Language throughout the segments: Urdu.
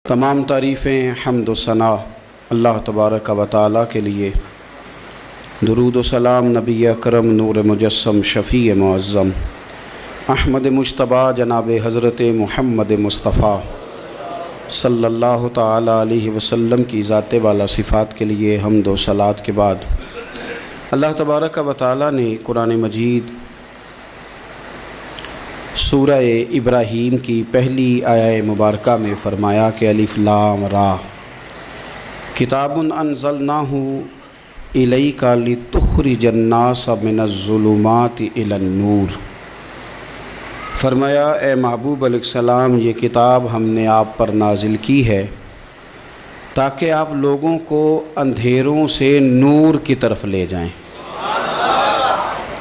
تمام تعریفیں حمد و ثنا اللہ تبارک و تعالیٰ کے لیے، درود و سلام نبی اکرم نور مجسم شفیع معظم احمد مجتبیٰ جناب حضرت محمد مصطفیٰ صلی اللہ تعالیٰ علیہ وسلم کی ذات والا صفات کے لیے حمد و صلات کے بعد اللہ تبارک و تعالیٰ نے قرآن مجید سورہ ابراہیم کی پہلی آیہ مبارکہ میں فرمایا کہ الف لام را کتاب انزلناہ الیک لتخرج الناس من الظلمات الی النور۔ فرمایا اے محبوب علیہ السلام، یہ کتاب ہم نے آپ پر نازل کی ہے تاکہ آپ لوگوں کو اندھیروں سے نور کی طرف لے جائیں،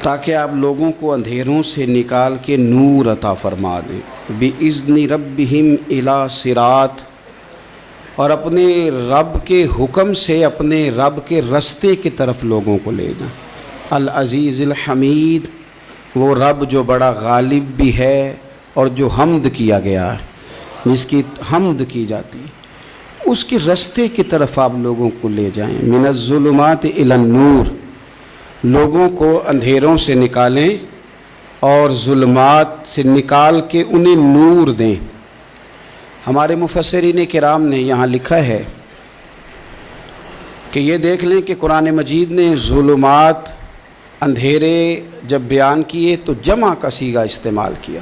تاکہ آپ لوگوں کو اندھیروں سے نکال کے نور عطا فرما دیں، بِإِذْنِ رَبِّهِمْ إِلَى صِرَاط، اور اپنے رب کے حکم سے اپنے رب کے رستے کی طرف لوگوں کو لے جائیں۔ العزیز الحمید، وہ رب جو بڑا غالب بھی ہے اور جو حمد کیا گیا ہے، جس کی حمد کی جاتی ہے، اس کے رستے کی طرف آپ لوگوں کو لے جائیں۔ من الظلمات الی النور، لوگوں کو اندھیروں سے نکالیں اور ظلمات سے نکال کے انہیں نور دیں۔ ہمارے مفسرین کرام نے یہاں لکھا ہے کہ یہ دیکھ لیں کہ قرآن مجید نے ظلمات، اندھیرے جب بیان کیے تو جمع کا صیغہ استعمال کیا،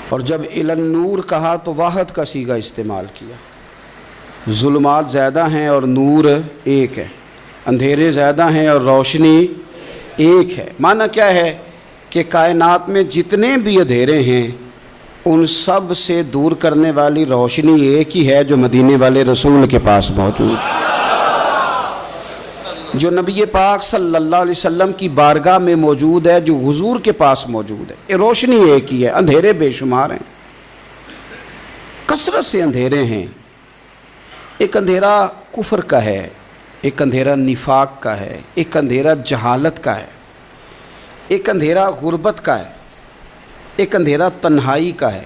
اور جب الی النور کہا تو واحد کا صیغہ استعمال کیا۔ ظلمات زیادہ ہیں اور نور ایک ہے، اندھیرے زیادہ ہیں اور روشنی ایک ہے۔ معنی کیا ہے کہ کائنات میں جتنے بھی اندھیرے ہیں ان سب سے دور کرنے والی روشنی ایک ہی ہے جو مدینے والے رسول کے پاس موجود ہے، جو نبی پاک صلی اللہ علیہ وسلم کی بارگاہ میں موجود ہے، جو حضور کے پاس موجود ہے۔ یہ روشنی ایک ہی ہے، اندھیرے بے شمار ہیں، کثرت سے اندھیرے ہیں۔ ایک اندھیرا کفر کا ہے، ایک اندھیرا نفاق کا ہے، ایک اندھیرا جہالت کا ہے، ایک اندھیرا غربت کا ہے، ایک اندھیرا تنہائی کا ہے،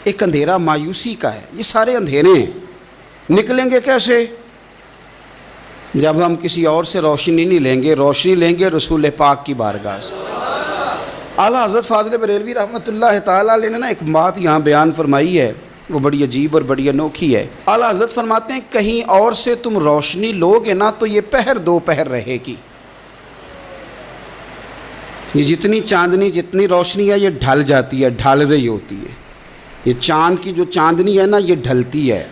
ایک اندھیرا مایوسی کا ہے۔ یہ سارے اندھیرے ہیں۔ نکلیں گے کیسے؟ جب ہم کسی اور سے روشنی نہیں لیں گے، روشنی لیں گے رسول پاک کی بارگاہ سے۔ اعلیٰ حضرت فاضل بریلوی رحمۃ اللہ تعالیٰ علیہ نے ایک بات یہاں بیان فرمائی ہے، وہ بڑی عجیب اور بڑی انوکھی ہے۔ اعلیٰ حضرت فرماتے ہیں کہیں اور سے تم روشنی لو گے نا تو یہ پہر دو پہر رہے گی۔ یہ جتنی چاندنی، جتنی روشنی ہے، یہ ڈھل جاتی ہے، ڈھل رہی ہوتی ہے۔ یہ چاند کی جو چاندنی ہے نا، یہ ڈھلتی ہے،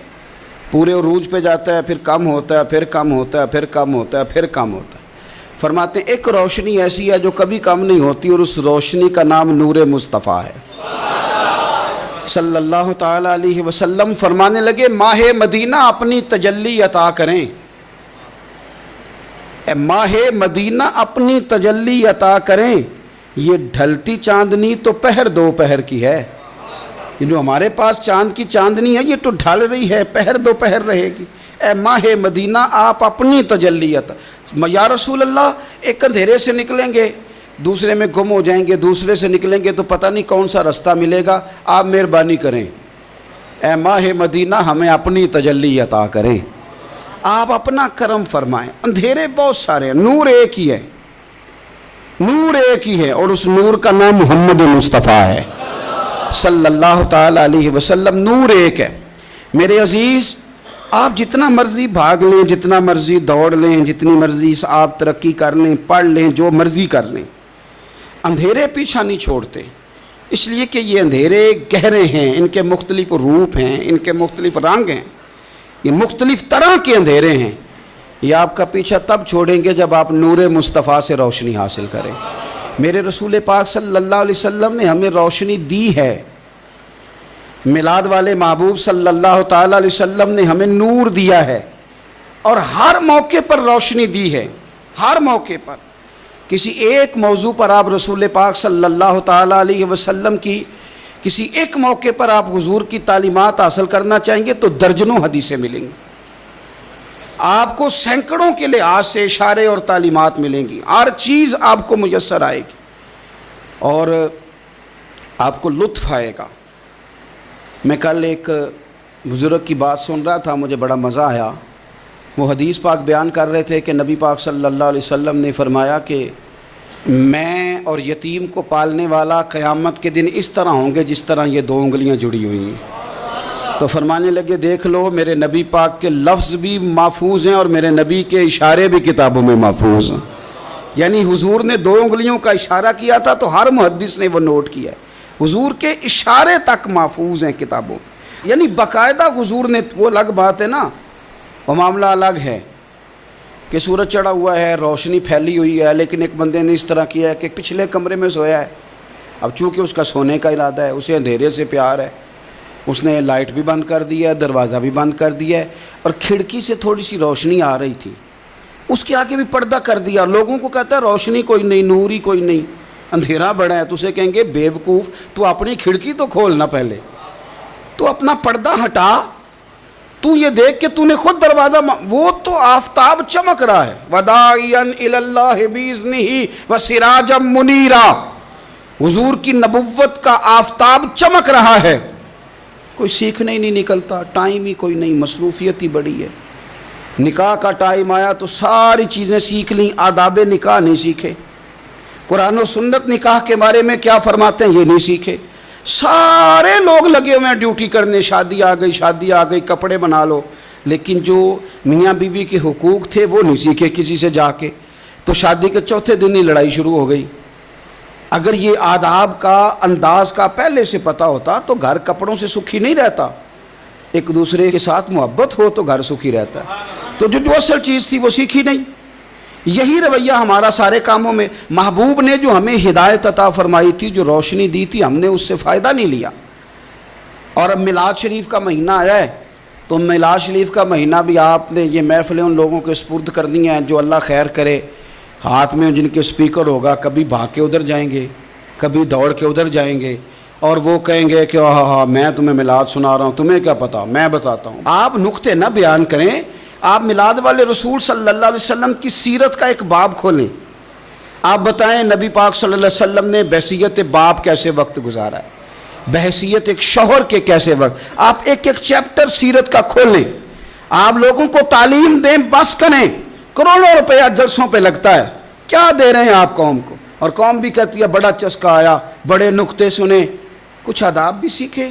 پورے عروج پہ جاتا ہے، پھر کم ہوتا ہے، پھر کم ہوتا ہے، پھر کم ہوتا ہے، پھر کم ہوتا ہے۔ فرماتے ہیں ایک روشنی ایسی ہے جو کبھی کم نہیں ہوتی، اور اس روشنی کا نام نور مصطفیٰ ہے صلی اللہ تعالیٰ علیہ وسلم۔ فرمانے لگے ماہ مدینہ اپنی تجلی عطا کریں، اے ماہ مدینہ اپنی تجلی عطا کریں۔ یہ ڈھلتی چاندنی تو پہر دو پہر کی ہے، یہ جو ہمارے پاس چاند کی چاندنی ہے یہ تو ڈھل رہی ہے، پہر دو پہر رہے گی۔ اے ماہ مدینہ آپ اپنی تجلی عطا، یا رسول اللہ ایک اندھیرے سے نکلیں گے دوسرے میں گم ہو جائیں گے، دوسرے سے نکلیں گے تو پتہ نہیں کون سا رستہ ملے گا، آپ مہربانی کریں، اے ماہ مدینہ ہمیں اپنی تجلی عطا کریں، آپ اپنا کرم فرمائیں۔ اندھیرے بہت سارے ہیں، نور ایک ہی ہے، نور ایک ہی ہے، اور اس نور کا نام محمد مصطفیٰ ہے صلی اللہ تعالیٰ علیہ وسلم۔ نور ایک ہے۔ میرے عزیز، آپ جتنا مرضی بھاگ لیں، جتنا مرضی دوڑ لیں، جتنی مرضی آپ ترقی کر لیں، پڑھ لیں، جو مرضی کر لیں، اندھیرے پیچھا نہیں چھوڑتے، اس لیے کہ یہ اندھیرے گہرے ہیں، ان کے مختلف روپ ہیں، ان کے مختلف رنگ ہیں، یہ مختلف طرح کے اندھیرے ہیں۔ یہ آپ کا پیچھا تب چھوڑیں گے جب آپ نور مصطفیٰ سے روشنی حاصل کریں۔ میرے رسول پاک صلی اللہ علیہ وسلم نے ہمیں روشنی دی ہے، میلاد والے محبوب صلی اللہ تعالیٰ علیہ وسلم نے ہمیں نور دیا ہے، اور ہر موقع پر روشنی دی ہے۔ ہر موقع پر کسی ایک موضوع پر آپ رسول پاک صلی اللہ تعالیٰ علیہ وسلم کی کسی ایک موقع پر آپ حضور کی تعلیمات حاصل کرنا چاہیں گے تو درجنوں حدیثیں ملیں گی، آپ کو سینکڑوں کے لحاظ سے اشارے اور تعلیمات ملیں گی، ہر چیز آپ کو میسر آئے گی اور آپ کو لطف آئے گا۔ میں کل ایک بزرگ کی بات سن رہا تھا، مجھے بڑا مزہ آیا۔ وہ حدیث پاک بیان کر رہے تھے کہ نبی پاک صلی اللہ علیہ وسلم نے فرمایا کہ میں اور یتیم کو پالنے والا قیامت کے دن اس طرح ہوں گے جس طرح یہ 2 انگلیاں جڑی ہوئی ہیں۔ تو فرمانے لگے دیکھ لو میرے نبی پاک کے لفظ بھی محفوظ ہیں اور میرے نبی کے اشارے بھی کتابوں میں محفوظ ہیں۔ یعنی حضور نے 2 انگلیوں کا اشارہ کیا تھا تو ہر محدث نے وہ نوٹ کیا ہے۔ حضور کے اشارے تک محفوظ ہیں کتابوں، یعنی باقاعدہ حضور نے، وہ الگ بات ہے نا، وہ معاملہ الگ ہے کہ سورج چڑھا ہوا ہے، روشنی پھیلی ہوئی ہے، لیکن ایک بندے نے اس طرح کیا ہے کہ پچھلے کمرے میں سویا ہے۔ اب چونکہ اس کا سونے کا ارادہ ہے، اسے اندھیرے سے پیار ہے، اس نے لائٹ بھی بند کر دی ہے، دروازہ بھی بند کر دیا ہے، اور کھڑکی سے تھوڑی سی روشنی آ رہی تھی، اس کے آگے بھی پردہ کر دیا۔ لوگوں کو کہتا ہے روشنی کوئی نہیں، نور ہی کوئی نہیں، اندھیرا بڑا ہے۔ تو اسے کہیں گے بے وقوف، تو اپنی کھڑکی تو کھولنا، پہلے تو اپنا پردہ ہٹا، تو یہ دیکھ کہ تو نے خود دروازہ وہ تو آفتاب چمک رہا ہے، وَدَاعِيًا إِلَى اللَّهِ بِإِذْنِهِ وَسِرَاجًا مُنِيرًا، حضور کی نبوت کا آفتاب چمک رہا ہے۔ کوئی سیکھنے ہی نہیں نکلتا، ٹائم ہی کوئی نہیں، مصروفیت ہی بڑی ہے۔ نکاح کا ٹائم آیا تو ساری چیزیں سیکھ لیں، آداب نکاح نہیں سیکھے، قرآن و سنت نکاح کے بارے میں کیا فرماتے ہیں یہ نہیں سیکھے۔ سارے لوگ لگے ہوئے ہیں ڈیوٹی کرنے، شادی آ گئی، شادی آ گئی، کپڑے بنا لو، لیکن جو میاں بیوی کے حقوق تھے وہ نہیں سیکھے کسی سے جا کے، تو شادی کے چوتھے دن ہی لڑائی شروع ہو گئی۔ اگر یہ آداب کا، انداز کا پہلے سے پتہ ہوتا تو گھر کپڑوں سے سکھی نہیں رہتا، ایک دوسرے کے ساتھ محبت ہو تو گھر سکھی رہتا ہے۔ تو جو اصل چیز تھی وہ سیکھی نہیں۔ یہی رویہ ہمارا سارے کاموں میں۔ محبوب نے جو ہمیں ہدایت عطا فرمائی تھی، جو روشنی دی تھی، ہم نے اس سے فائدہ نہیں لیا۔ اور اب میلاد شریف کا مہینہ آیا ہے، تو میلاد شریف کا مہینہ بھی آپ نے یہ محفلیں ان لوگوں کے سپرد کرنی ہیں جو اللہ خیر کرے، ہاتھ میں جن کے سپیکر ہوگا، کبھی بھاگ کے ادھر جائیں گے، کبھی دوڑ کے ادھر جائیں گے، اور وہ کہیں گے کہ ہاں میں تمہیں میلاد سنا رہا ہوں، تمہیں کیا پتا، میں بتاتا ہوں۔ آپ نقطے نہ بیان کریں، آپ میلاد والے رسول صلی اللہ علیہ وسلم کی سیرت کا ایک باب کھولیں، آپ بتائیں نبی پاک صلی اللہ علیہ وسلم نے بحیثیت باپ کیسے وقت گزارا ہے، بحیثیت ایک شوہر کے کیسے وقت، آپ ایک ایک چیپٹر سیرت کا کھولیں، آپ لوگوں کو تعلیم دیں، بس کریں۔ کروڑوں روپیہ جلسوں پہ لگتا ہے، کیا دے رہے ہیں آپ قوم کو؟ اور قوم بھی کہتی ہے بڑا چسکا آیا، بڑے نقطے سنے، کچھ آداب بھی سیکھے،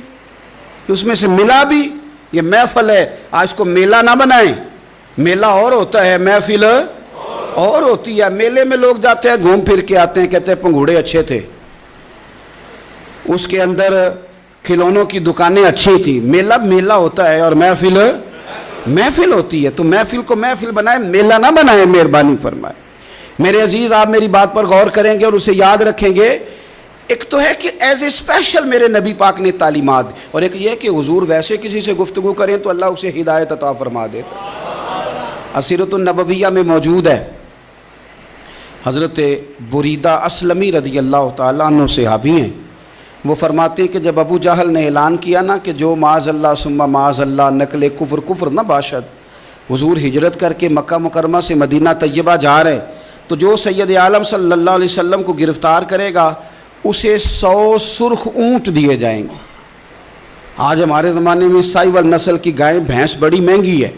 اس میں سے ملا بھی۔ یہ محفل ہے، آج کو میلہ نہ بنائیں، میلہ اور ہوتا ہے، محفل اور ہوتی ہے۔ میلے میں لوگ جاتے ہیں، گھوم پھر کے آتے ہیں، کہتے ہیں پنگوڑے اچھے تھے، اس کے اندر کھلونوں کی دکانیں اچھی تھی۔ میلہ میلہ ہوتا ہے اور محفل محفل ہوتی ہے، تو محفل کو محفل بنائیں، میلہ نہ بنائیں، مہربانی فرمائے۔ میرے عزیز، آپ میری بات پر غور کریں گے اور اسے یاد رکھیں گے۔ ایک تو ہے کہ ایز اے اسپیشل میرے نبی پاک نے تعلیمات، اور ایک یہ کہ حضور ویسے کسی سے گفتگو کریں تو اللہ اسے ہدایت عطا فرما دیتا۔ اسیرۃ النبویہ میں موجود ہے، حضرت بریدہ اسلمی رضی اللہ تعالیٰ عنہ صحابی ہیں، وہ فرماتے ہیں کہ جب ابو جہل نے اعلان کیا نا کہ جو معاذ اللہ ثم معاذ اللہ نقل کفر کفر نہ باشد، حضور ہجرت کر کے مکہ مکرمہ سے مدینہ طیبہ جا رہے، تو جو سید عالم صلی اللہ علیہ وسلم کو گرفتار کرے گا اسے 100 سرخ اونٹ دیے جائیں گے۔ آج ہمارے زمانے میں سائیول نسل کی گائے بھینس بڑی مہنگی ہے،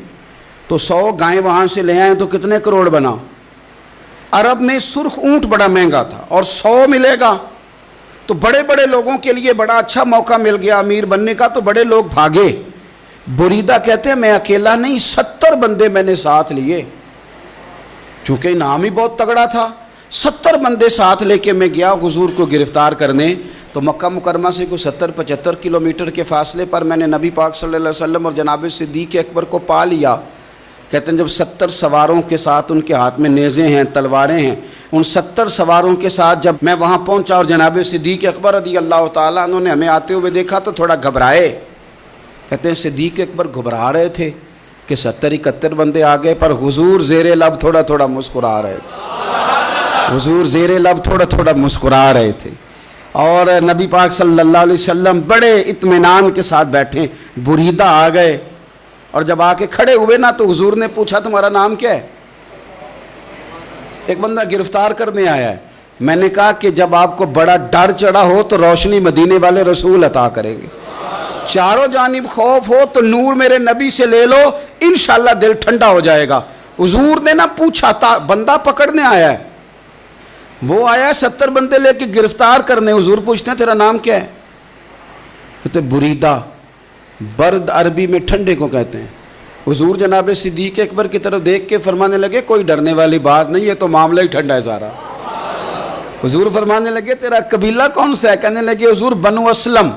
تو 100 گائیں وہاں سے لے آئیں تو کتنے کروڑ بنا۔ عرب میں سرخ اونٹ بڑا مہنگا تھا، اور 100 ملے گا تو بڑے بڑے لوگوں کے لیے بڑا اچھا موقع مل گیا امیر بننے کا، تو بڑے لوگ بھاگے۔ بریدہ کہتے ہیں میں اکیلا نہیں، 70 بندے میں نے ساتھ لیے، چونکہ انعام ہی بہت تگڑا تھا۔ 70 بندے ساتھ لے کے میں گیا حضور کو گرفتار کرنے، تو مکہ مکرمہ سے کوئی 70-75 کلومیٹر کے فاصلے پر میں نے نبی پاک صلی اللہ علیہ وسلم اور جناب صدیق اکبر کو پا لیا۔ کہتے ہیں جب 70 سواروں کے ساتھ، ان کے ہاتھ میں نیزے ہیں، تلواریں ہیں، ان 70 سواروں کے ساتھ جب میں وہاں پہنچا اور جناب صدیق اکبر رضی اللہ تعالیٰ عنہ نے ہمیں آتے ہوئے دیکھا تو تھوڑا گھبرائے۔ کہتے ہیں صدیق اکبر گھبرا رہے تھے کہ 70-71 بندے آ گئے، پر حضور زیر لب تھوڑا تھوڑا مسکرا رہے تھے، حضور زیر لب تھوڑا تھوڑا مسکرا رہے تھے، اور نبی پاک صلی اللہ علیہ وسلم بڑے اطمینان کے ساتھ بیٹھے۔ بریدہ آ گئے، اور جب آ کے کھڑے ہوئے نا تو حضور نے پوچھا تمہارا نام کیا ہے؟ ایک بندہ گرفتار کرنے آیا ہے۔ میں نے کہا کہ جب آپ کو بڑا ڈر چڑھا ہو تو روشنی مدینے والے رسول عطا کریں گے۔ چاروں جانب خوف ہو تو نور میرے نبی سے لے لو، انشاءاللہ دل ٹھنڈا ہو جائے گا۔ حضور نے نہ پوچھا تھا، بندہ پکڑنے آیا ہے، وہ آیا ہے 70 بندے لے کے گرفتار کرنے، حضور پوچھتے ہیں تیرا نام کیا ہے؟ کہتے بریدہ، برد عربی میں ٹھنڈے کو کہتے ہیں۔ حضور جناب صدیق اکبر کی طرف دیکھ کے فرمانے لگے کوئی ڈرنے والی بات نہیں، یہ تو معاملہ ہی ٹھنڈا ہے سارا۔ حضور فرمانے لگے تیرا قبیلہ کون سا ہے؟ کہنے لگے حضور بنو اسلم۔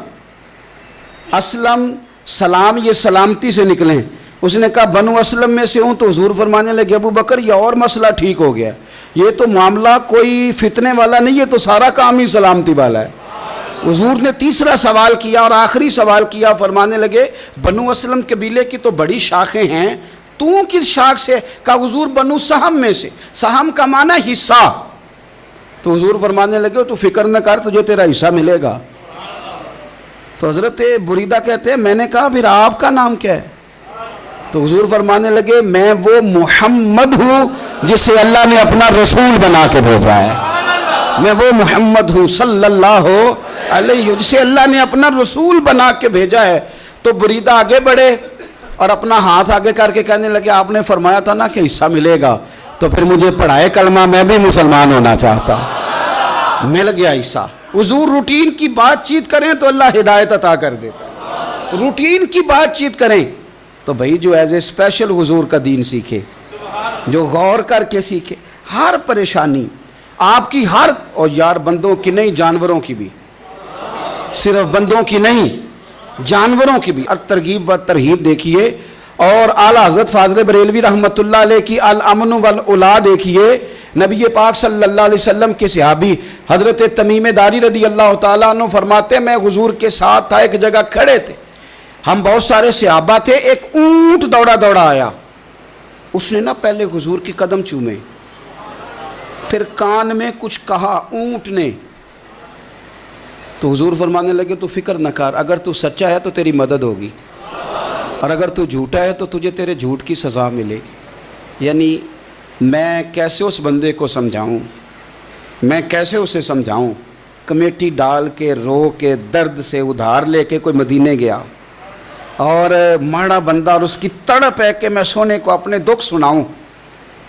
اسلم سلام، یہ سلامتی سے نکلیں۔ اس نے کہا بنو اسلم میں سے ہوں، تو حضور فرمانے لگے ابو بکر یہ اور مسئلہ ٹھیک ہو گیا، یہ تو معاملہ کوئی فتنے والا نہیں، یہ تو سارا کام ہی سلامتی والا ہے۔ حضور نے تیسرا سوال کیا اور آخری سوال کیا، فرمانے لگے بنو اسلم قبیلے کی تو بڑی شاخیں ہیں، تو کس شاخ سے؟ کہا حضور بنو سہم میں سے۔ سہم کا معنی حصہ۔ تو حضور فرمانے لگے تو فکر نہ کر، تجھے تیرا حصہ ملے گا۔ تو حضرت بریدہ کہتے ہیں میں نے کہا پھر آپ کا نام کیا ہے؟ تو حضور فرمانے لگے میں وہ محمد ہوں جسے اللہ نے اپنا رسول بنا کے بھیجا ہے، میں وہ محمد ہوں صلی اللہ علیہ، جسے اللہ نے اپنا رسول بنا کے بھیجا ہے۔ تو بریدہ آگے بڑھے اور اپنا ہاتھ آگے کر کے کہنے لگے آپ نے فرمایا تھا نا کہ حصہ ملے گا، تو پھر مجھے پڑھائے کلمہ، میں بھی مسلمان ہونا چاہتا۔ مل گیا حصہ۔ حضور روٹین کی بات چیت کریں تو اللہ ہدایت عطا کر دیتا، روٹین کی بات چیت کریں تو بھائی جو ایز اے اسپیشل حضور کا دین سیکھے، جو غور کر کے سیکھے، ہر پریشانی آپ کی، ہر، اور یار بندوں کی نہیں جانوروں کی بھی، صرف بندوں کی نہیں جانوروں کی بھی۔ الترغیب و ترہیب دیکھیے، اور اعلیٰ حضرت فاضل بریلوی رحمۃ اللہ علیہ کی الامن والعلا دیکھیے۔ نبی پاک صلی اللہ علیہ وسلم کے صحابی حضرت تمیم داری رضی اللہ تعالیٰ عنہ فرماتے ہیں میں حضور کے ساتھ تھا، ایک جگہ کھڑے تھے، ہم بہت سارے صحابہ تھے، ایک اونٹ دوڑا دوڑا آیا، اس نے نا پہلے حضور کی قدم چومے، پھر کان میں کچھ کہا اونٹ نے، تو حضور فرمانے لگے تو فکر نہ کر، اگر تو سچا ہے تو تیری مدد ہوگی، اور اگر تو جھوٹا ہے تو تجھے تیرے جھوٹ کی سزا ملے گی۔ یعنی میں کیسے اس بندے کو سمجھاؤں، میں کیسے اسے سمجھاؤں، کمیٹی ڈال کے رو کے درد سے ادھار لے کے کوئی مدینے گیا، اور ماڑا بندہ، اور اس کی تڑپ ہے کہ میں سونے کو اپنے دکھ سناؤں،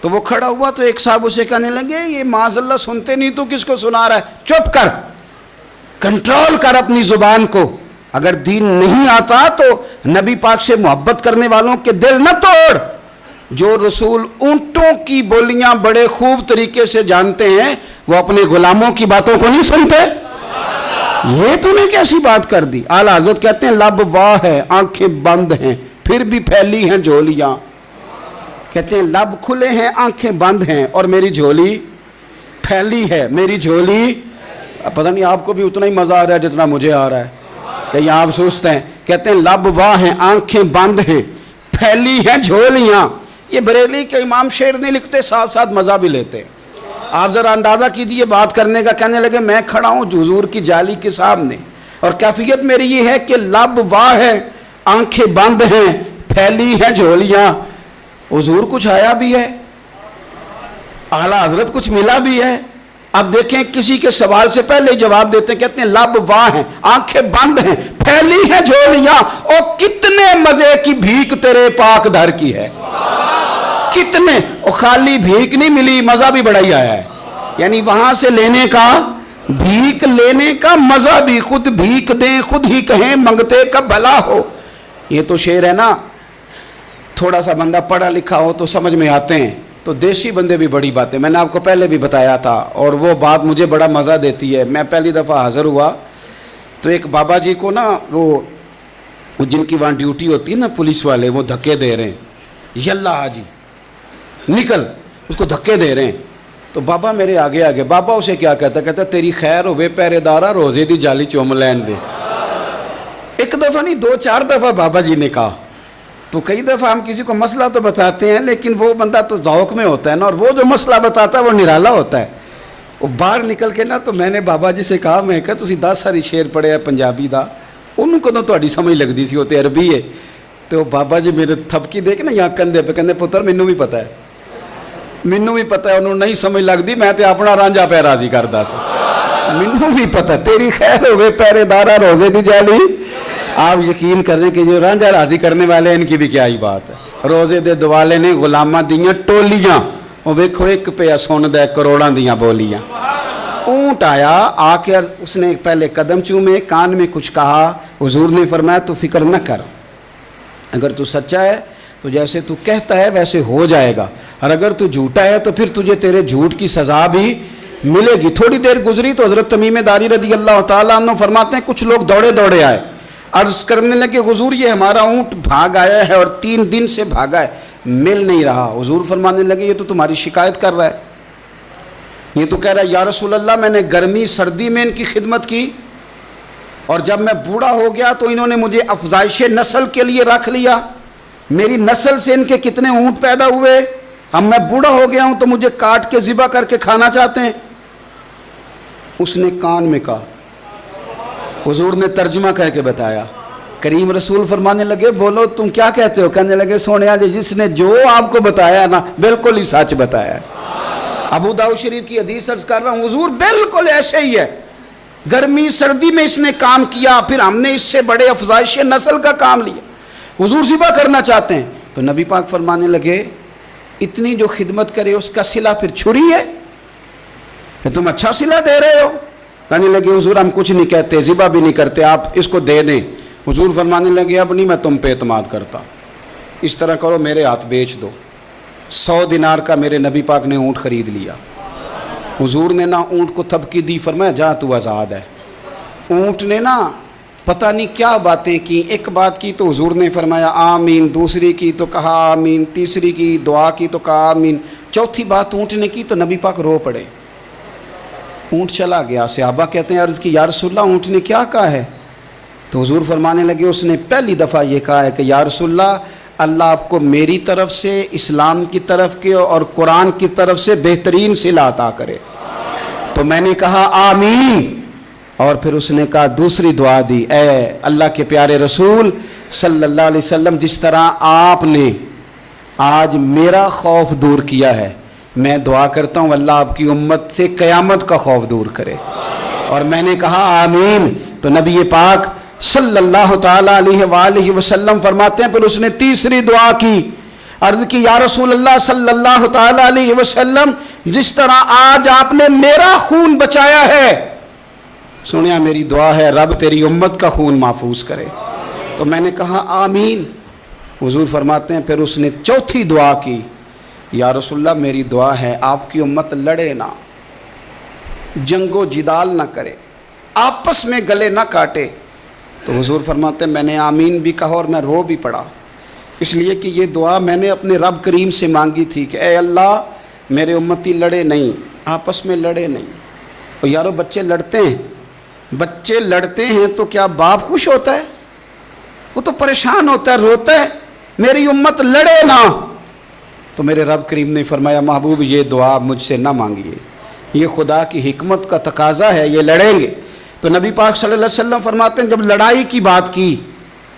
تو وہ کھڑا ہوا تو ایک صاحب اسے کہنے لگے یہ معاذ اللہ سنتے نہیں تو کس کو سنا رہا ہے، چپ کر، کنٹرول کر اپنی زبان کو، اگر دین نہیں آتا تو نبی پاک سے محبت کرنے والوں کے دل نہ توڑ۔ جو رسول اونٹوں کی بولیاں بڑے خوب طریقے سے جانتے ہیں وہ اپنے غلاموں کی باتوں کو نہیں سنتے۔ یہ تو نے کیسی بات کر دی؟ اعلیٰ حضرت کہتے ہیں لب واہ ہے، آنکھیں بند ہیں، پھر بھی پھیلی ہیں جھولیاں۔ کہتے ہیں لب کھلے ہیں، آنکھیں بند ہیں، اور میری جھولی پھیلی ہے، میری جھولی، پتہ نہیں آپ کو بھی اتنا ہی مزہ آ رہا ہے جتنا مجھے آ رہا ہے، کہیں آپ سوچتے ہیں۔ کہتے ہیں لب واہ ہیں، آنکھیں بند ہیں، پھیلی ہیں جھولیاں۔ یہ بریلی کے امام شعر نہیں لکھتے، ساتھ ساتھ مزہ بھی لیتے۔ آپ ذرا اندازہ کیجئے بات کرنے کا۔ کہنے لگے میں کھڑا ہوں حضور کی جالی کے سامنے، اور کیفیت میری یہ ہے کہ لب واہ ہے، آنکھیں بند ہیں، پھیلی ہیں جھولیاں۔ حضور کچھ آیا بھی ہے، اعلیٰ حضرت کچھ ملا بھی ہے۔ اب دیکھیں کسی کے سوال سے پہلے ہی جواب دیتے ہیں، کہتے ہیں لب واہ ہیں، آنکھیں بند ہیں، پھیلی ہیں جھولیاں، اور کتنے مزے کی بھیک تیرے پاک در کی ہے، کتنے، اور خالی بھیک نہیں ملی، مزہ بھی بڑا ہی آیا ہے۔ یعنی وہاں سے لینے کا، بھیک لینے کا مزہ بھی، خود بھیک دیں خود ہی کہیں منگتے کا بھلا ہو۔ یہ تو شعر ہے نا، تھوڑا سا بندہ پڑھا لکھا ہو تو سمجھ میں آتے ہیں، تو دیسی بندے بھی بڑی باتیں، میں نے آپ کو پہلے بھی بتایا تھا، اور وہ بات مجھے بڑا مزہ دیتی ہے۔ میں پہلی دفعہ حاضر ہوا تو ایک بابا جی کو نا، وہ جن کی وہاں ڈیوٹی ہوتی ہے نا پولیس والے، وہ دھکے دے رہے ہیں، یلا حاجی نکل، اس کو دھکے دے رہے ہیں۔ تو بابا میرے آگے آگے، بابا اسے کیا کہتا، کہتا تیری خیر ہوئے پہرے دارا، روزے دی جالی چوم لین دے۔ ایک دفعہ نہیں، 2-4 دفعہ بابا جی نے کہا۔ تو کئی دفعہ ہم کسی کو مسئلہ تو بتاتے ہیں، لیکن وہ بندہ تو ذوق میں ہوتا ہے نا، اور وہ جو مسئلہ بتاتا ہے وہ نرالا ہوتا ہے۔ وہ باہر نکل کے نا، تو میں نے بابا جی سے کہا، میں کہا تسی 10 ساری شعر پڑھے ہیں پنجابی دا، انہوں کو تو تہاڈی سمجھ لگدی سی، وہ تے عربی ہے۔ تو بابا جی میرے تھپکی دے کے نا یہاں کندھے پہ، کہندے پتر مینوں بھی پتہ ہے، مینوں بھی پتہ ہے، انہوں نہیں سمجھ لگدی، میں تے اپنا رانجھا پہ راضی کردا سا، مینوں بھی پتہ، تیری خیر ہوے پہرے دارا، روزے دی جالی آپ یقین کریں کہ جو رانجھا راضی کرنے والے ہیں ان کی بھی کیا ہی بات ہے. روزے دے دوالے نے غلاماں دیاں ٹولیاں, وہ ویکھو ایک پہ سن دے کروڑاں دیاں بولیاں. اونٹ آیا, آ کے اس نے پہلے قدم چومے, کان میں کچھ کہا. حضور نے فرمایا تو فکر نہ کر, اگر تو سچا ہے تو جیسے تو کہتا ہے ویسے ہو جائے گا, اور اگر تو جھوٹا ہے تو پھر تجھے تیرے جھوٹ کی سزا بھی ملے گی. تھوڑی دیر گزری تو حضرت تمیم داری رضی اللہ تعالیٰ عنہ فرماتے ہیں کچھ لوگ دوڑے دوڑے آئے, عرض کرنے لگے حضور یہ ہمارا اونٹ بھاگ آیا ہے اور 3 دن سے بھاگا ہے, مل نہیں رہا. حضور فرمانے لگے یہ تو تمہاری شکایت کر رہا ہے, یہ تو کہہ رہا ہے یا رسول اللہ میں نے گرمی سردی میں ان کی خدمت کی, اور جب میں بوڑھا ہو گیا تو انہوں نے مجھے افزائش نسل کے لیے رکھ لیا. میری نسل سے ان کے کتنے اونٹ پیدا ہوئے, اب میں بوڑھا ہو گیا ہوں تو مجھے کاٹ کے ذبح کر کے کھانا چاہتے ہیں. اس نے کان میں کہا, حضور نے ترجمہ کہہ کے بتایا. کریم رسول فرمانے لگے بولو تم کیا کہتے ہو؟ کہنے لگے سونیا جی جس نے جو آپ کو بتایا نا بالکل ہی سچ بتایا ہے. ابو داؤد شریف کی حدیث عرض کر رہا ہوں, حضور بالکل ایسے ہی ہے, گرمی سردی میں اس نے کام کیا, پھر ہم نے اس سے بڑے افزائش نسل کا کام لیا, حضور ذبح کرنا چاہتے ہیں. تو نبی پاک فرمانے لگے اتنی جو خدمت کرے اس کا صلہ پھر چھری ہے, کہ تم اچھا صلہ دے رہے ہو. کہنے لگے حضور ہم کچھ نہیں کہتے, ذبح بھی نہیں کرتے, آپ اس کو دے دیں. حضور فرمانے لگے اب نہیں میں تم پہ اعتماد کرتا, اس طرح کرو میرے ہاتھ بیچ دو. 100 دینار کا میرے نبی پاک نے اونٹ خرید لیا. حضور نے نا اونٹ کو تھپکی دی, فرمایا جا تو آزاد ہے. اونٹ نے نا پتہ نہیں کیا باتیں کی, ایک بات کی تو حضور نے فرمایا آمین, دوسری کی تو کہا آمین, تیسری کی دعا کی تو کہا آمین, چوتھی بات اونٹ نے کی تو نبی پاک رو پڑے. اونٹ چلا گیا. صحابہ کہتے ہیں عرض کی یا رسول اللہ اونٹ نے کیا کہا ہے؟ تو حضور فرمانے لگے اس نے پہلی دفعہ یہ کہا ہے کہ یا رسول اللہ اللہ آپ کو میری طرف سے, اسلام کی طرف کے اور قرآن کی طرف سے بہترین صلہ عطا کرے. تو میں نے کہا آمین, اور پھر اس نے کہا دوسری دعا دی, اے اللہ کے پیارے رسول صلی اللہ علیہ وسلم جس طرح آپ نے آج میرا خوف دور کیا ہے, میں دعا کرتا ہوں اللہ آپ کی امت سے قیامت کا خوف دور کرے. اور میں نے کہا آمین. تو نبی پاک صلی اللہ تعالیٰ علیہ وآلہ وسلم فرماتے ہیں پھر اس نے تیسری دعا کی, عرض کی یا رسول اللہ صلی اللہ تعالیٰ علیہ وسلم جس طرح آج آپ نے میرا خون بچایا ہے, سنیا میری دعا ہے رب تیری امت کا خون محفوظ کرے. تو میں نے کہا آمین. حضور فرماتے ہیں پھر اس نے چوتھی دعا کی, یا رسول اللہ میری دعا ہے آپ کی امت لڑے نہ, جنگ و جدال نہ کرے, آپس میں گلے نہ کاٹے. تو حضور فرماتے ہیں میں نے آمین بھی کہا اور میں رو بھی پڑا, اس لیے کہ یہ دعا میں نے اپنے رب کریم سے مانگی تھی کہ اے اللہ میرے امتی لڑے نہیں, آپس میں لڑے نہیں. اور یارو بچے لڑتے ہیں, بچے لڑتے ہیں تو کیا باپ خوش ہوتا ہے؟ وہ تو پریشان ہوتا ہے, روتا ہے میری امت لڑے نہ. تو میرے رب کریم نے فرمایا محبوب یہ دعا مجھ سے نہ مانگیے, یہ خدا کی حکمت کا تقاضا ہے, یہ لڑیں گے. تو نبی پاک صلی اللہ علیہ وسلم فرماتے ہیں جب لڑائی کی بات کی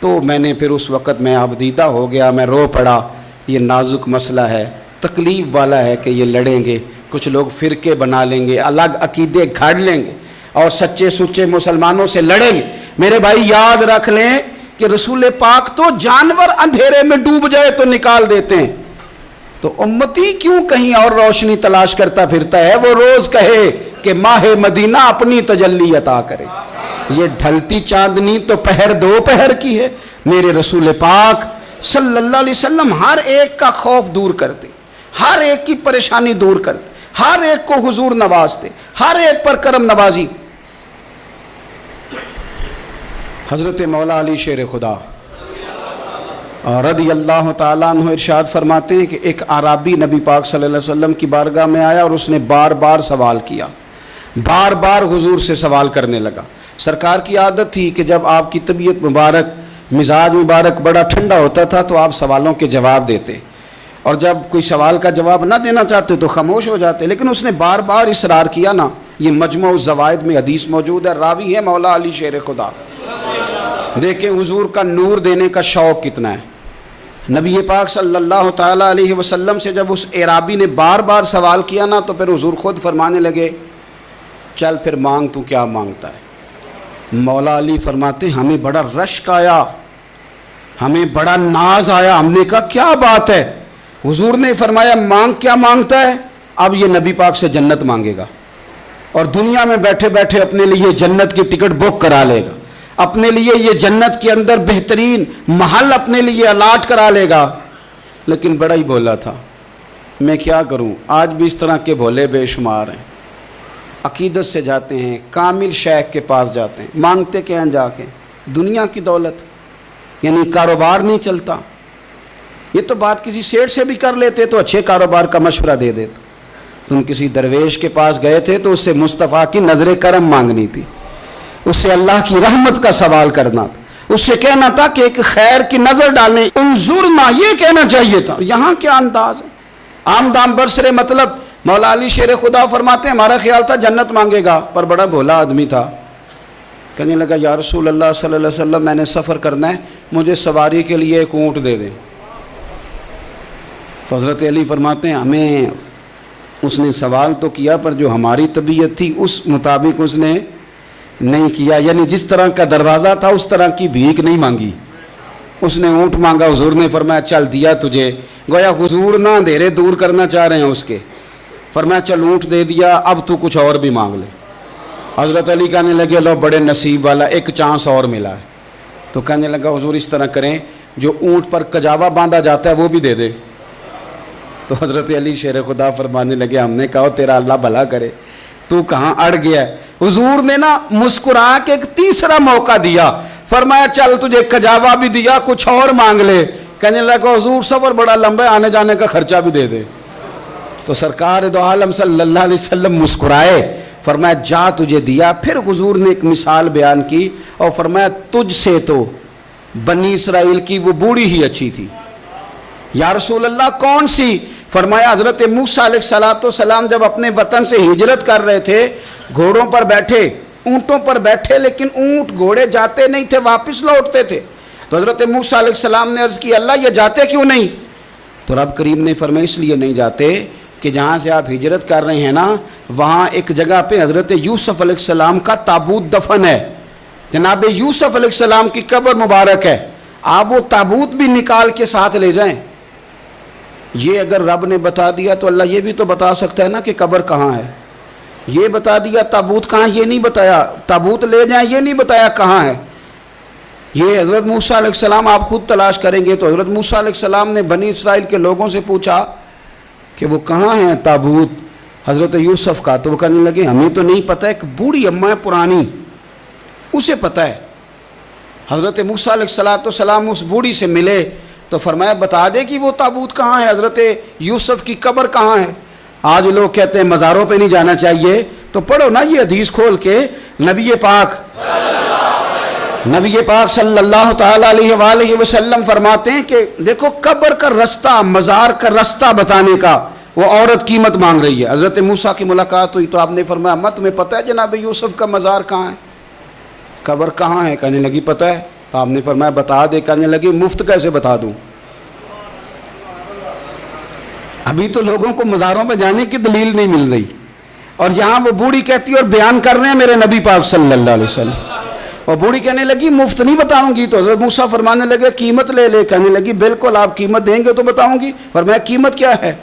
تو میں نے پھر اس وقت میں آبدیدہ ہو گیا, میں رو پڑا. یہ نازک مسئلہ ہے, تکلیف والا ہے کہ یہ لڑیں گے, کچھ لوگ فرقے بنا لیں گے, الگ عقیدے گھاڑ لیں گے اور سچے سچے مسلمانوں سے لڑیں گے. میرے بھائی یاد رکھ لیں کہ رسول پاک تو جانور اندھیرے میں ڈوب جائے تو نکال دیتے ہیں, تو امتی کیوں کہیں اور روشنی تلاش کرتا پھرتا ہے؟ وہ روز کہے کہ ماہ مدینہ اپنی تجلی عطا کرے. یہ ڈھلتی چاندنی تو پہر دو پہر کی ہے. میرے رسول پاک صلی اللہ علیہ وسلم ہر ایک کا خوف دور کرتے, ہر ایک کی پریشانی دور کرتے, ہر ایک کو حضور نوازتے, ہر ایک پر کرم نوازی. حضرت مولا علی شیر خدا رضی اللہ تعالیٰ عنہ ارشاد فرماتے ہیں کہ ایک عرابی نبی پاک صلی اللہ علیہ وسلم کی بارگاہ میں آیا اور اس نے بار بار سوال کیا, بار بار حضور سے سوال کرنے لگا. سرکار کی عادت تھی کہ جب آپ کی طبیعت مبارک, مزاج مبارک بڑا ٹھنڈا ہوتا تھا تو آپ سوالوں کے جواب دیتے, اور جب کوئی سوال کا جواب نہ دینا چاہتے تو خاموش ہو جاتے. لیکن اس نے بار بار اصرار کیا نا. یہ مجموع الزوائد میں حدیث موجود ہے, راوی ہے مولا علی شیر خدا. دیکھیں حضور کا نور دینے کا شوق کتنا ہے. نبی پاک صلی اللہ تعالیٰ علیہ وسلم سے جب اس اعرابی نے بار بار سوال کیا نا تو پھر حضور خود فرمانے لگے چل پھر مانگ تو کیا مانگتا ہے. مولا علی فرماتے ہمیں بڑا رشک آیا, ہمیں بڑا ناز آیا. ہم نے کہا کیا بات ہے؟ حضور نے فرمایا مانگ کیا مانگتا ہے؟ اب یہ نبی پاک سے جنت مانگے گا اور دنیا میں بیٹھے بیٹھے اپنے لیے جنت کی ٹکٹ بک کرا لے گا, اپنے لیے یہ جنت کے اندر بہترین محل اپنے لیے الاٹ کرا لے گا. لیکن بڑا ہی بولا تھا. میں کیا کروں, آج بھی اس طرح کے بھولے بے شمار ہیں. عقیدت سے جاتے ہیں, کامل شیخ کے پاس جاتے ہیں, مانگتے کیا ہیں جا کے؟ دنیا کی دولت, یعنی کاروبار نہیں چلتا. یہ تو بات کسی سیٹ سے بھی کر لیتے تو اچھے کاروبار کا مشورہ دے دیتے. تم کسی درویش کے پاس گئے تھے تو اس سے مصطفیٰ کی نظر کرم مانگنی تھی, اس سے اللہ کی رحمت کا سوال کرنا تھا, اس سے کہنا تھا کہ ایک خیر کی نظر ڈالیں, انظرنا, یہ کہنا چاہیے تھا. یہاں کیا انداز ہے, عام دام برسرے مطلب. مولا علی شیر خدا فرماتے ہیں ہمارا خیال تھا جنت مانگے گا, پر بڑا بھولا آدمی تھا. کہنے لگا یا رسول اللہ صلی اللہ علیہ وسلم میں نے سفر کرنا ہے, مجھے سواری کے لیے ایک اونٹ دے دیں. تو حضرت علی فرماتے ہیں ہمیں اس نے سوال تو کیا پر جو ہماری طبیعت تھی اس مطابق اس نے نہیں کیا, یعنی جس طرح کا دروازہ تھا اس طرح کی بھیک نہیں مانگی. اس نے اونٹ مانگا, حضور نے فرمایا چل دیا تجھے. گویا حضور نہ اندھیرے دور کرنا چاہ رہے ہیں اس کے. فرمایا چل اونٹ دے دیا, اب تو کچھ اور بھی مانگ لے. حضرت علی کہنے لگے لو بڑے نصیب والا, ایک چانس اور ملا ہے. تو کہنے لگا حضور اس طرح کریں جو اونٹ پر کجاوا باندھا جاتا ہے وہ بھی دے دے. تو حضرت علی شیر خدا فرمانے لگے ہم نے کہا تیرا اللہ بھلا کرے, تو کہاں اڑ گیا ہے. حضور نے نا مسکرا کے ایک تیسرا موقع دیا, فرمایا چل تجھے کجاوا بھی دیا, کچھ اور مانگ لے. کہنے لگا حضور سفر بڑا لمبا ہے, آنے جانے کا خرچہ بھی دے دے. تو سرکار دو عالم صلی اللہ علیہ وسلم مسکرائے, فرمایا جا تجھے دیا. پھر حضور نے ایک مثال بیان کی اور فرمایا تجھ سے تو بنی اسرائیل کی وہ بوڑھی ہی اچھی تھی. یا رسول اللہ کون سی؟ فرمایا حضرت موسیٰ علیہ السلام جب اپنے وطن سے ہجرت کر رہے تھے, گھوڑوں پر بیٹھے, اونٹوں پر بیٹھے, لیکن اونٹ گھوڑے جاتے نہیں تھے, واپس لوٹتے تھے. تو حضرت موسیٰ علیہ السلام نے عرض کی اللہ یہ جاتے کیوں نہیں؟ تو رب کریم نے فرمایا اس لیے نہیں جاتے کہ جہاں سے آپ ہجرت کر رہے ہیں نا وہاں ایک جگہ پہ حضرت یوسف علیہ السلام کا تابوت دفن ہے. جناب یوسف علیہ السلام کی قبر مبارک ہے, آپ وہ تابوت بھی نکال کے ساتھ لے جائیں. یہ اگر رب نے بتا دیا تو اللہ یہ بھی تو بتا سکتا ہے نا کہ قبر کہاں ہے. یہ بتا دیا تابوت کہاں, یہ نہیں بتایا. تابوت لے جائیں یہ نہیں بتایا کہاں ہے. یہ حضرت موسیٰ علیہ السلام آپ خود تلاش کریں گے. تو حضرت موسیٰ علیہ السلام نے بنی اسرائیل کے لوگوں سے پوچھا کہ وہ کہاں ہیں تابوت حضرت یوسف کا. تو وہ کہنے لگے ہمیں تو نہیں پتہ, ایک بوڑھی اماں ہے پرانی اسے پتہ ہے. حضرت موسیٰ علیہ السلام اس بوڑھی سے ملے تو فرمایا بتا دے کہ وہ تابوت کہاں ہے, حضرت یوسف کی قبر کہاں ہے. آج لوگ کہتے ہیں مزاروں پہ نہیں جانا چاہیے, تو پڑھو نا یہ حدیث کھول کے. نبی پاک صلی اللہ تعالیٰ علیہ وآلہ وسلم فرماتے ہیں کہ دیکھو قبر کا رستہ, مزار کا رستہ بتانے کا وہ عورت قیمت مانگ رہی ہے. حضرت موسیٰ کی ملاقات ہوئی تو آپ نے فرمایا اماں تمہیں پتہ ہے جناب یوسف کا مزار کہاں ہے, قبر کہاں ہے؟ کہنے لگی پتہ ہے. تو آپ نے فرمایا بتا دے. کہنے لگی مفت کیسے بتا دوں, ابھی تو لوگوں کو مزاروں پہ جانے کی دلیل نہیں مل رہی, اور یہاں وہ بوڑھی کہتی ہے اور بیان کر رہے ہیں میرے نبی پاک صلی اللہ علیہ وسلم. اور بوڑھی کہنے لگی مفت نہیں بتاؤں گی. تو حضرت موسیٰ فرمانے لگے قیمت لے لے. کہنے لگی بالکل آپ قیمت دیں گے تو بتاؤں گی. فرمایا قیمت کیا ہے؟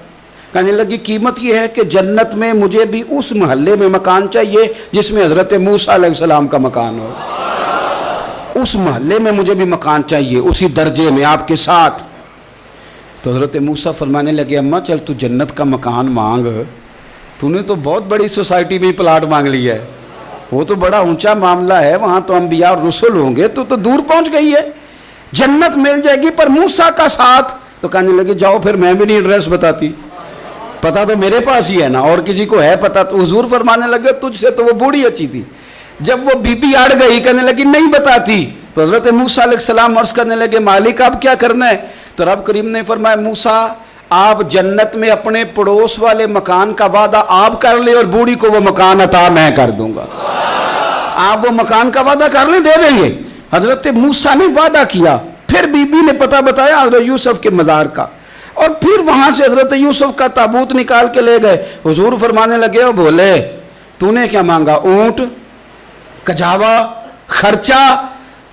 کہنے لگی قیمت یہ ہے کہ جنت میں مجھے بھی اس محلے میں مکان چاہیے جس میں حضرت موسیٰ علیہ السلام کا مکان ہو. اس محلے میں مجھے بھی مکان چاہیے, اسی درجے میں آپ کے ساتھ. تو حضرت موسیٰ فرمانے لگے اماں چل تو جنت کا مکان مانگ, تو نے تو بہت بڑی سوسائٹی میں پلاٹ مانگ لیا ہے, وہ تو بڑا اونچا معاملہ ہے, وہاں تو انبیاء اور رسول ہوں گے, تو دور پہنچ گئی ہے, جنت مل جائے گی پر موسیٰ کا ساتھ. تو کہنے لگے جاؤ پھر میں بھی نہیں ایڈریس بتاتی, پتہ تو میرے پاس ہی ہے نا, اور کسی کو ہے پتہ. تو حضور فرمانے لگے تجھ سے تو وہ بوڑھی اچھی تھی. جب وہ بی بی اڑ گئی کہنے لگی نہیں بتاتی. تو حضرت موسیٰ علیہ السلام عرض کرنے لگے مالک اب کیا کرنا ہے؟ تو رب کریم نے فرمایا موسیٰ آپ جنت میں اپنے پڑوس والے مکان کا وعدہ آپ کر لیں اور بوڑھی کو وہ مکان عطا میں کر دوں گا. آپ وہ مکان کا وعدہ کر لیں, دے دیں گے. حضرت موسیٰ نے وعدہ کیا, پھر بی بی نے پتہ بتایا حضرت یوسف کے مزار کا, اور پھر وہاں سے حضرت یوسف کا تابوت نکال کے لے گئے. حضور فرمانے لگے او بولے تو نے کیا مانگا؟ اونٹ, کجاوا, خرچہ،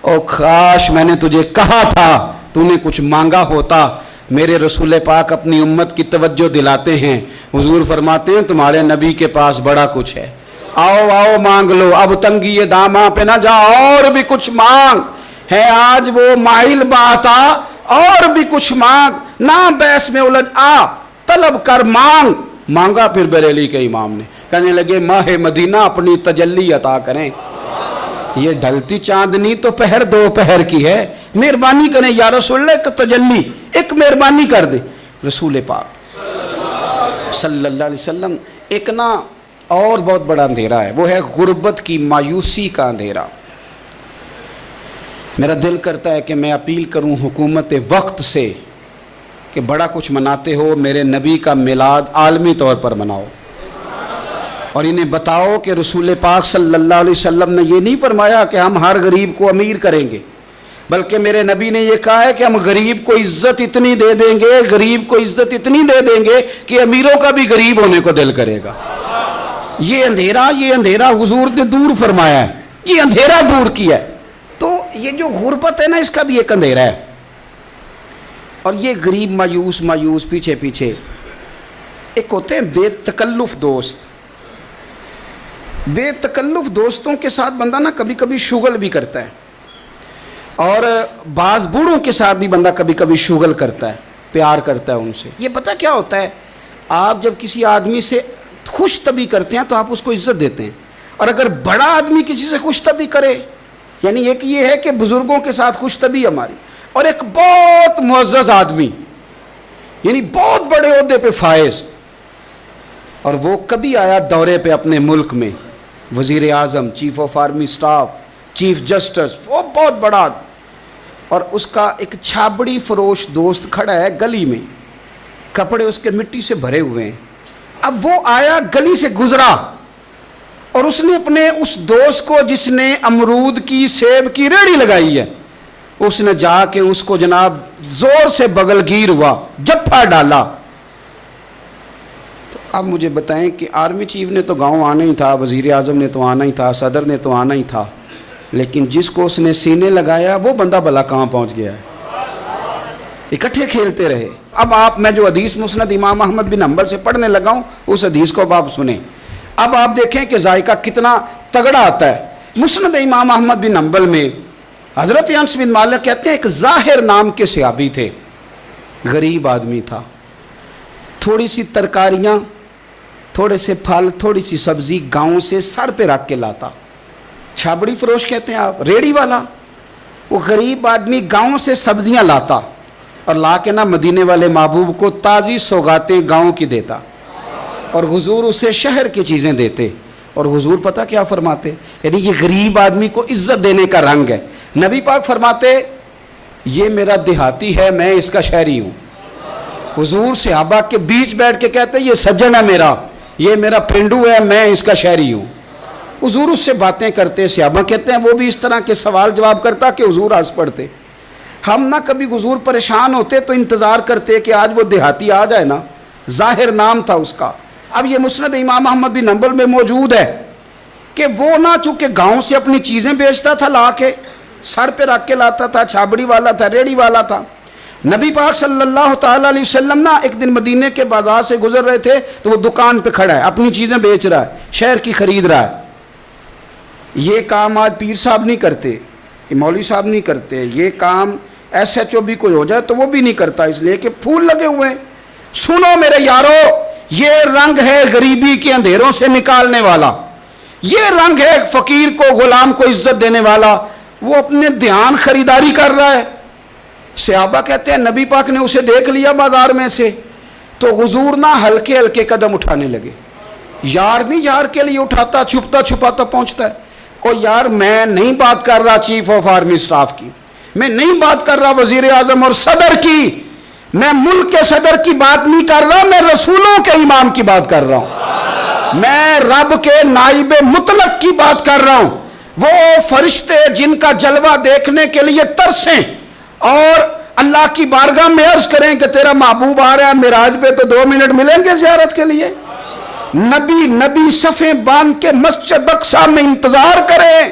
اور کاش میں نے تجھے کہا تھا، تو نے کچھ مانگا ہوتا۔ میرے رسول پاک اپنی امت کی توجہ دلاتے ہیں، حضور فرماتے ہیں تمہارے نبی کے پاس بڑا کچھ ہے، آؤ آؤ مانگ لو، اب تنگی یہ داماں پہ نہ جا، اور بھی کچھ مانگ ہے آج وہ مائل باتا، اور بھی کچھ مانگ، نہ بحث میں الجھ آ، طلب کر، مانگ۔ مانگا پھر بریلی کے امام نے، کہنے لگے ماہ مدینہ اپنی تجلی عطا کریں، یہ ڈھلتی چاندنی تو پہر دو پہر کی ہے، مہربانی کریں یا رسول اللہ، ایک تجلی، ایک مہربانی کر دیں۔ رسول پاک صلی اللہ علیہ وسلم، ایک نا اور بہت بڑا اندھیرا ہے، وہ ہے غربت کی مایوسی کا اندھیرا۔ میرا دل کرتا ہے کہ میں اپیل کروں حکومت وقت سے کہ بڑا کچھ مناتے ہو، میرے نبی کا میلاد عالمی طور پر مناؤ، اور انہیں بتاؤ کہ رسول پاک صلی اللہ علیہ وسلم نے یہ نہیں فرمایا کہ ہم ہر غریب کو امیر کریں گے، بلکہ میرے نبی نے یہ کہا ہے کہ ہم غریب کو عزت اتنی دے دیں گے، غریب کو عزت اتنی دے دیں گے کہ امیروں کا بھی غریب ہونے کو دل کرے گا۔ یہ اندھیرا حضور نے دور فرمایا ہے، یہ اندھیرا دور کیا ہے۔ تو یہ جو غربت ہے نا، اس کا بھی ایک اندھیرا ہے، اور یہ غریب مایوس پیچھے ایک ہوتے ہیں بے تکلف دوست۔ بے تکلف دوستوں کے ساتھ بندہ نا کبھی کبھی شغل بھی کرتا ہے، اور بعض بوڑھوں کے ساتھ بھی بندہ کبھی کبھی شغل کرتا ہے، پیار کرتا ہے ان سے۔ یہ پتہ کیا ہوتا ہے، آپ جب کسی آدمی سے خوش طبعی کرتے ہیں تو آپ اس کو عزت دیتے ہیں، اور اگر بڑا آدمی کسی سے خوش طبعی کرے، یعنی ایک یہ ہے کہ بزرگوں کے ساتھ خوش طبعی ہماری، اور ایک بہت معزز آدمی، یعنی بہت بڑے عہدے پہ فائز، اور وہ کبھی آیا دورے پہ اپنے ملک میں، وزیر اعظم، chief of army staff, chief justice, وہ بہت بڑا، اور اس کا ایک چھابڑی فروش دوست کھڑا ہے گلی میں، کپڑے اس کے مٹی سے بھرے ہوئے ہیں۔ اب وہ آیا، گلی سے گزرا، اور اس نے اپنے اس دوست کو جس نے امرود کی سیب کی ریڑھی لگائی ہے، اس نے جا کے اس کو جناب زور سے بغل گیر ہوا، جپھا ڈالا۔ تو اب مجھے بتائیں کہ آرمی چیف نے تو گاؤں آنا ہی تھا، وزیر اعظم نے تو آنا ہی تھا، صدر نے تو آنا ہی تھا، لیکن جس کو اس نے سینے لگایا وہ بندہ بھلا کہاں پہنچ گیا ہے؟ اکٹھے کھیلتے رہے۔ اب میں جو حدیث مسند امام احمد بن حنبل سے پڑھنے لگا ہوں، اس حدیث کو اب آپ سنیں۔ اب آپ دیکھیں کہ ذائقہ کتنا تگڑا آتا ہے۔ مسند امام احمد بن حنبل میں حضرت انس بن مالک کہتے ہیں ایک ظاہر نام کے صحابی تھے، غریب آدمی تھا، تھوڑی سی ترکاریاں، تھوڑے سے پھل، تھوڑی سی سبزی گاؤں سے سر پہ رکھ کے لاتا۔ چھابڑی فروش کہتے ہیں آپ، ریڑھی والا، وہ غریب آدمی گاؤں سے سبزیاں لاتا اور لا کے نا مدینے والے محبوب کو تازی سوغاتیں گاؤں کی دیتا، اور حضور اسے شہر کی چیزیں دیتے۔ اور حضور پتہ کیا فرماتے، یعنی یہ غریب آدمی کو عزت دینے کا رنگ ہے۔ نبی پاک فرماتے یہ میرا دیہاتی ہے، میں اس کا شہری ہوں۔ حضور صحابہ کے بیچ بیٹھ کے کہتے یہ سجن ہے میرا، یہ میرا پرنڈو ہے، میں اس کا شہری ہوں۔ حضور اس سے باتیں کرتے، صحابہ کہتے ہیں وہ بھی اس طرح کے سوال جواب کرتا کہ حضور ہنس پڑتے۔ ہم نہ کبھی حضور پریشان ہوتے تو انتظار کرتے کہ آج وہ دیہاتی آ جائے نا، ظاہر نام تھا اس کا۔ اب یہ مسند امام احمد بن حنبل میں موجود ہے کہ وہ نہ چونکہ گاؤں سے اپنی چیزیں بیچتا تھا، لا کے سر پہ رکھ کے لاتا تھا، چھابڑی والا تھا، ریڑھی والا تھا۔ نبی پاک صلی اللہ تعالیٰ علیہ وسلم نا ایک دن مدینے کے بازار سے گزر رہے تھے تو وہ دکان پہ کھڑا ہے، اپنی چیزیں بیچ رہا ہے، شہر کی خرید رہا ہے۔ یہ کام آج پیر صاحب نہیں کرتے، مولوی صاحب نہیں کرتے، یہ کام ایس ایچ او بھی کوئی ہو جائے تو وہ بھی نہیں کرتا، اس لیے کہ پھول لگے ہوئے ہیں۔ سنو میرے یارو، یہ رنگ ہے غریبی کے اندھیروں سے نکالنے والا، یہ رنگ ہے فقیر کو، غلام کو عزت دینے والا۔ وہ اپنے دھیان خریداری کر رہا ہے۔ صحابہ کہتے ہیں نبی پاک نے اسے دیکھ لیا بازار میں سے تو حضور نہ ہلکے ہلکے قدم اٹھانے لگے۔ یار نہیں یار کے لیے اٹھاتا، چھپتا چھپاتا پہنچتا ہے۔ اور یار میں نہیں بات کر رہا چیف آف آرمی سٹاف کی، میں نہیں بات کر رہا وزیر اعظم اور صدر کی، میں ملک کے صدر کی بات نہیں کر رہا، میں رسولوں کے امام کی بات کر رہا ہوں، میں رب کے نائب مطلق کی بات کر رہا ہوں۔ وہ فرشتے جن کا جلوہ دیکھنے کے لیے ترسیں اور اللہ کی بارگاہ میں عرض کریں کہ تیرا محبوب آ رہا ہے معراج پہ تو 2 منٹ ملیں گے زیارت کے لیے، نبی صفیں باندھ کے مسجد اقصی میں انتظار کریں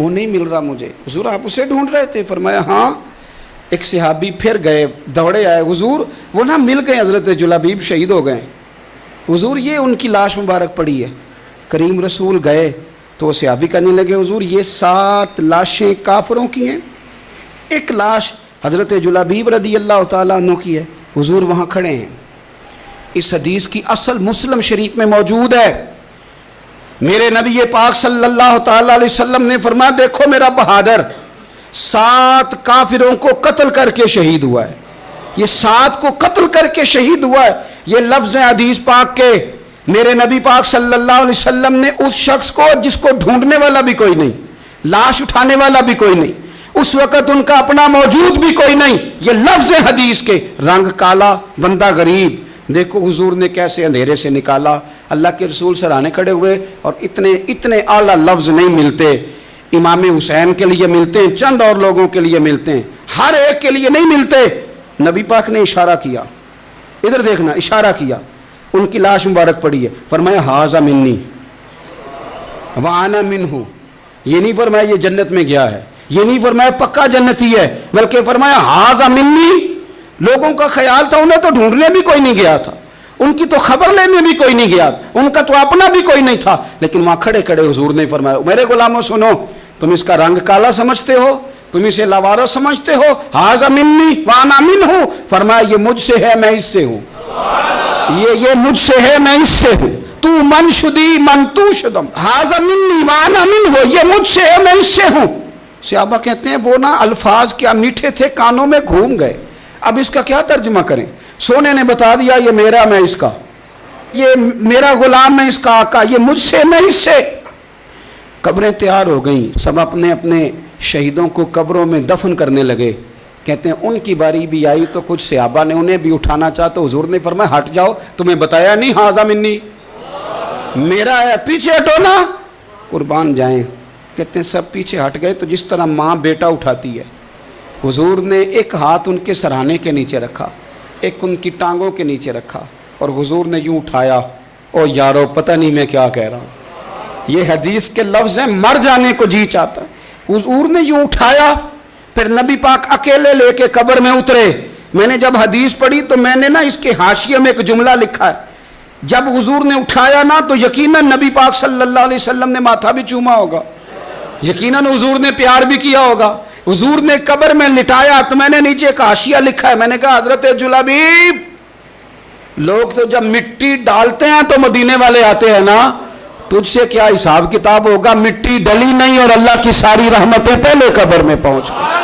وہ نہیں مل رہا مجھے۔ حضور آپ اسے ڈھونڈ رہے تھے؟ فرمایا ہاں۔ ایک صحابی پھر گئے، دوڑے آئے، حضور وہ نہ مل گئے، حضرت جلابیب شہید ہو گئے حضور، یہ ان کی لاش مبارک پڑی ہے۔ کریم رسول گئے تو وہ صحابی کہنے لگے حضور یہ 7 لاشیں کافروں کی ہیں، ایک لاش حضرت جلابیب رضی اللہ تعالیٰ عنہ کی ہے۔ حضور وہاں کھڑے ہیں۔ اس حدیث کی اصل مسلم شریف میں موجود ہے۔ میرے نبی پاک صلی اللہ تعالیٰ علیہ وسلم نے فرمایا دیکھو میرا بہادر 7 کافروں کو قتل کر کے شہید ہوا ہے، یہ 7 کو قتل کر کے شہید ہوا ہے۔ یہ لفظ ہیں حدیث پاک کے۔ میرے نبی پاک صلی اللہ علیہ وسلم نے اس شخص کو جس کو ڈھونڈنے والا بھی کوئی نہیں، لاش اٹھانے والا بھی کوئی نہیں، اس وقت ان کا اپنا موجود بھی کوئی نہیں، یہ لفظ ہیں حدیث کے، رنگ کالا، بندہ غریب، دیکھو حضور نے کیسے اندھیرے سے نکالا۔ اللہ کے رسول سرانے کھڑے ہوئے، اور اتنے اعلیٰ لفظ نہیں ملتے۔ امام حسین کے لیے ملتے ہیں، چند اور لوگوں کے لیے ملتے ہیں، ہر ایک کے لیے نہیں ملتے۔ نبی پاک نے اشارہ کیا، ادھر دیکھنا، اشارہ کیا، ان کی لاش مبارک پڑی ہے، فرمایا ھذا منی وانا منہ۔ یہ نہیں فرمایا یہ جنت میں گیا ہے، یہ نہیں فرمایا پکا جنتی ہے، بلکہ فرمایا ھذا منی۔ لوگوں کا خیال تھا انہیں تو ڈھونڈنے بھی کوئی نہیں گیا تھا، ان کی تو خبر لینے بھی کوئی نہیں گیا، ان کا تو اپنا بھی کوئی نہیں تھا، لیکن وہاں کھڑے کھڑے حضور نے فرمایا میرے غلاموں سنو، تم اس کا رنگ کالا سمجھتے ہو، تم اسے لاوارث سمجھتے ہو، ھذا منی وانا منہ، فرمایا یہ مجھ سے ہے میں اس سے ہوں، یہ مجھ سے ہے میں اس سے ہوں، تو من شدی من تو شدم، ھذا منی وانا منہ، یہ مجھ سے ہے میں اس سے ہوں۔ صحابہ کہتے ہیں وہ نا الفاظ کیا میٹھے تھے، کانوں میں گھوم گئے، اب اس کا کیا ترجمہ کریں؟ سونے نے بتا دیا یہ میرا میں اس کا، یہ میرا غلام میں اس کا آقا، یہ مجھ سے میں اس سے۔ قبریں تیار ہو گئیں، سب اپنے اپنے شہیدوں کو قبروں میں دفن کرنے لگے۔ کہتے ہیں ان کی باری بھی آئی تو کچھ صحابہ نے انہیں بھی اٹھانا چاہا تو حضور نے فرمایا ہٹ جاؤ، تمہیں بتایا نہیں ھذا منی، میرا ہے، پیچھے ہٹو نا، قربان جائیں۔ کہتے ہیں سب پیچھے ہٹ گئے، تو جس طرح ماں بیٹا اٹھاتی ہے، حضور نے ایک ہاتھ ان کے سرہانے کے نیچے رکھا، ایک ان کی ٹانگوں کے نیچے رکھا، اور حضور نے یوں اٹھایا، او یارو پتہ نہیں میں کیا کہہ رہا ہوں، یہ حدیث کے لفظ ہیں، مر جانے کو جی چاہتا ہے۔ حضور نے یوں اٹھایا، پھر نبی پاک اکیلے لے کے قبر میں اترے۔ میں نے جب حدیث پڑھی تو میں نے نا اس کے حاشیے میں ایک جملہ لکھا ہے، جب حضور نے اٹھایا نا تو یقیناً نبی پاک صلی اللہ علیہ وسلم نے ماتھا بھی چوما ہوگا، یقیناً حضور نے پیار بھی کیا ہوگا۔ حضور نے قبر میں لٹایا تو میں نے نیچے ایک حاشیہ لکھا ہے، میں نے کہا حضرت جلابیب لوگ تو جب مٹی ڈالتے ہیں تو مدینے والے آتے ہیں نا، تجھ سے کیا حساب کتاب ہوگا، مٹی ڈلی نہیں اور اللہ کی ساری رحمتیں پہلے قبر میں پہنچ گئی۔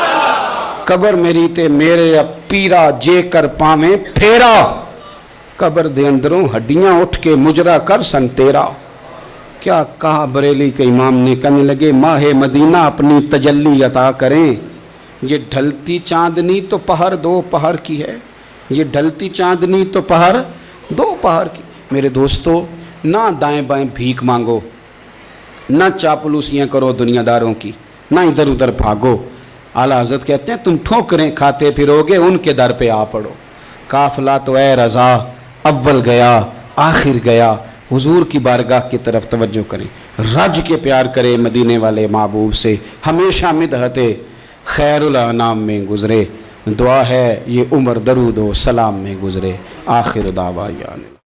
قبر میری تے میرے اب پیرا جے کر پاویں پھیرا، قبر دے اندروں ہڈیاں اٹھ کے مجرا کر سن تیرا۔ کیا کہا بریلی کے امام نے، کہنے لگے ماہ مدینہ اپنی تجلی عطا کریں، یہ ڈھلتی چاندنی تو پہر 2 پہر کی ہے، یہ ڈھلتی چاندنی تو پہر 2 پہر کی۔ میرے دوستو نہ دائیں بائیں بھیک مانگو، نہ چاپلوسیاں کرو دنیا داروں کی، نہ ادھر ادھر بھاگو۔ اعلیٰ حضرت کہتے ہیں تم ٹھوکریں کھاتے پھرو گے ان کے در پہ آ پڑو۔ قافلہ تو اے رضا اول گیا آخر گیا، حضور کی بارگاہ کی طرف توجہ کریں، رج کے پیار کرے مدینے والے محبوب سے، ہمیشہ مدحت خیر الانام میں گزرے، دعا ہے یہ عمر درود و سلام میں گزرے۔ آخر دعوانا